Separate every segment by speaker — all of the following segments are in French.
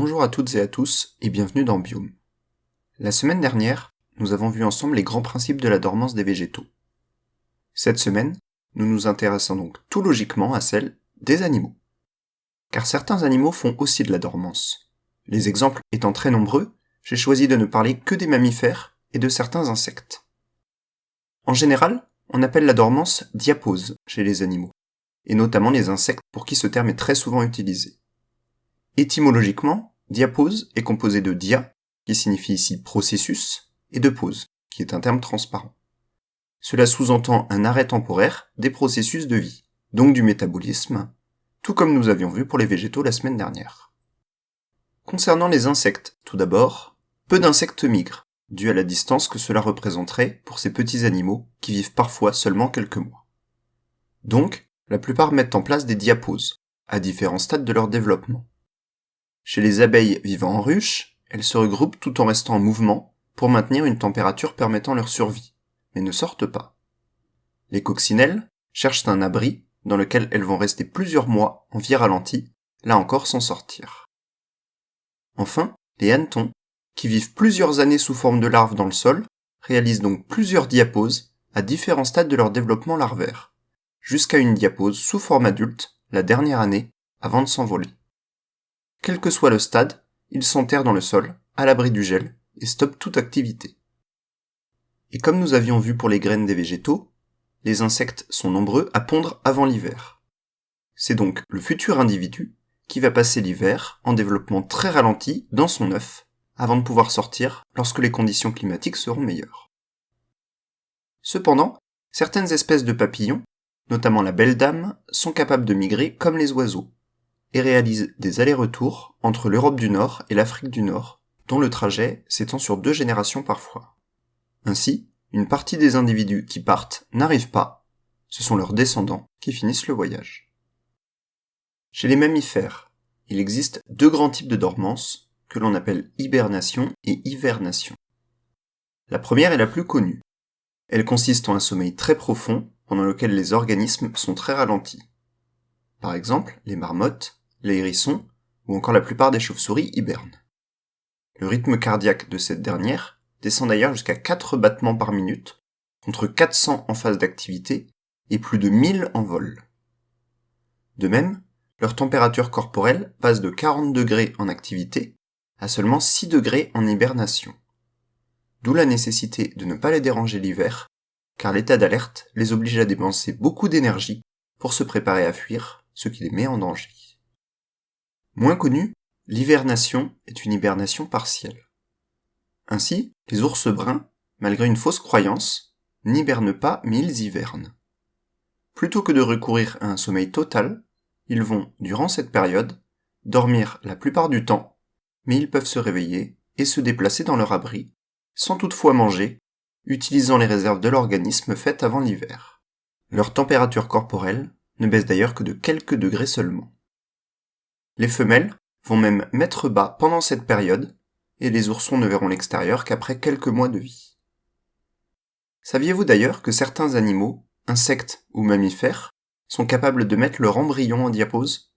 Speaker 1: Bonjour à toutes et à tous et bienvenue dans Biome. La semaine dernière, nous avons vu ensemble les grands principes de la dormance des végétaux. Cette semaine, nous nous intéressons donc tout logiquement à celle des animaux. Car certains animaux font aussi de la dormance. Les exemples étant très nombreux, j'ai choisi de ne parler que des mammifères et de certains insectes. En général, on appelle la dormance diapause chez les animaux, et notamment les insectes pour qui ce terme est très souvent utilisé. Étymologiquement, diapause est composé de dia, qui signifie ici processus, et de pause, qui est un terme transparent. Cela sous-entend un arrêt temporaire des processus de vie, donc du métabolisme, tout comme nous avions vu pour les végétaux la semaine dernière. Concernant les insectes, tout d'abord, peu d'insectes migrent, dû à la distance que cela représenterait pour ces petits animaux qui vivent parfois seulement quelques mois. Donc, la plupart mettent en place des diapauses, à différents stades de leur développement. Chez les abeilles vivant en ruche, elles se regroupent tout en restant en mouvement pour maintenir une température permettant leur survie, mais ne sortent pas. Les coccinelles cherchent un abri dans lequel elles vont rester plusieurs mois en vie ralentie, là encore sans sortir. Enfin, les hannetons, qui vivent plusieurs années sous forme de larves dans le sol, réalisent donc plusieurs diapauses à différents stades de leur développement larvaire, jusqu'à une diapause sous forme adulte, la dernière année, avant de s'envoler. Quel que soit le stade, ils s'enterrent dans le sol, à l'abri du gel, et stoppent toute activité. Et comme nous avions vu pour les graines des végétaux, les insectes sont nombreux à pondre avant l'hiver. C'est donc le futur individu qui va passer l'hiver en développement très ralenti dans son œuf, avant de pouvoir sortir lorsque les conditions climatiques seront meilleures. Cependant, certaines espèces de papillons, notamment la belle dame, sont capables de migrer comme les oiseaux, et réalise des allers-retours entre l'Europe du Nord et l'Afrique du Nord, dont le trajet s'étend sur 2 générations parfois. Ainsi, une partie des individus qui partent n'arrivent pas, ce sont leurs descendants qui finissent le voyage. Chez les mammifères, il existe 2 grands types de dormance, que l'on appelle hibernation et hivernation. La première est la plus connue. Elle consiste en un sommeil très profond, pendant lequel les organismes sont très ralentis. Par exemple, les marmottes, les hérissons, ou encore la plupart des chauves-souris hibernent. Le rythme cardiaque de cette dernière descend d'ailleurs jusqu'à 4 battements par minute, contre 400 en phase d'activité et plus de 1000 en vol. De même, leur température corporelle passe de 40 degrés en activité à seulement 6 degrés en hibernation. D'où la nécessité de ne pas les déranger l'hiver, car l'état d'alerte les oblige à dépenser beaucoup d'énergie pour se préparer à fuir, ce qui les met en danger. Moins connue, l'hivernation est une hibernation partielle. Ainsi, les ours bruns, malgré une fausse croyance, n'hibernent pas mais ils hivernent. Plutôt que de recourir à un sommeil total, ils vont, durant cette période, dormir la plupart du temps, mais ils peuvent se réveiller et se déplacer dans leur abri, sans toutefois manger, utilisant les réserves de l'organisme faites avant l'hiver. Leur température corporelle ne baisse d'ailleurs que de quelques degrés seulement. Les femelles vont même mettre bas pendant cette période, et les oursons ne verront l'extérieur qu'après quelques mois de vie. Saviez-vous d'ailleurs que certains animaux, insectes ou mammifères, sont capables de mettre leur embryon en diapause ?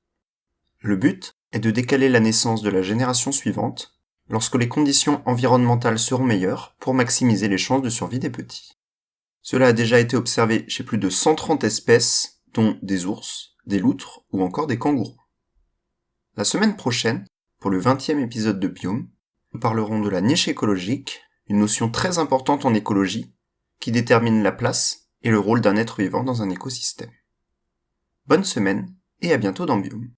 Speaker 1: Le but est de décaler la naissance de la génération suivante, lorsque les conditions environnementales seront meilleures pour maximiser les chances de survie des petits. Cela a déjà été observé chez plus de 130 espèces, dont des ours, des loutres ou encore des kangourous. La semaine prochaine, pour le 20e épisode de Biome, nous parlerons de la niche écologique, une notion très importante en écologie, qui détermine la place et le rôle d'un être vivant dans un écosystème. Bonne semaine et à bientôt dans Biome.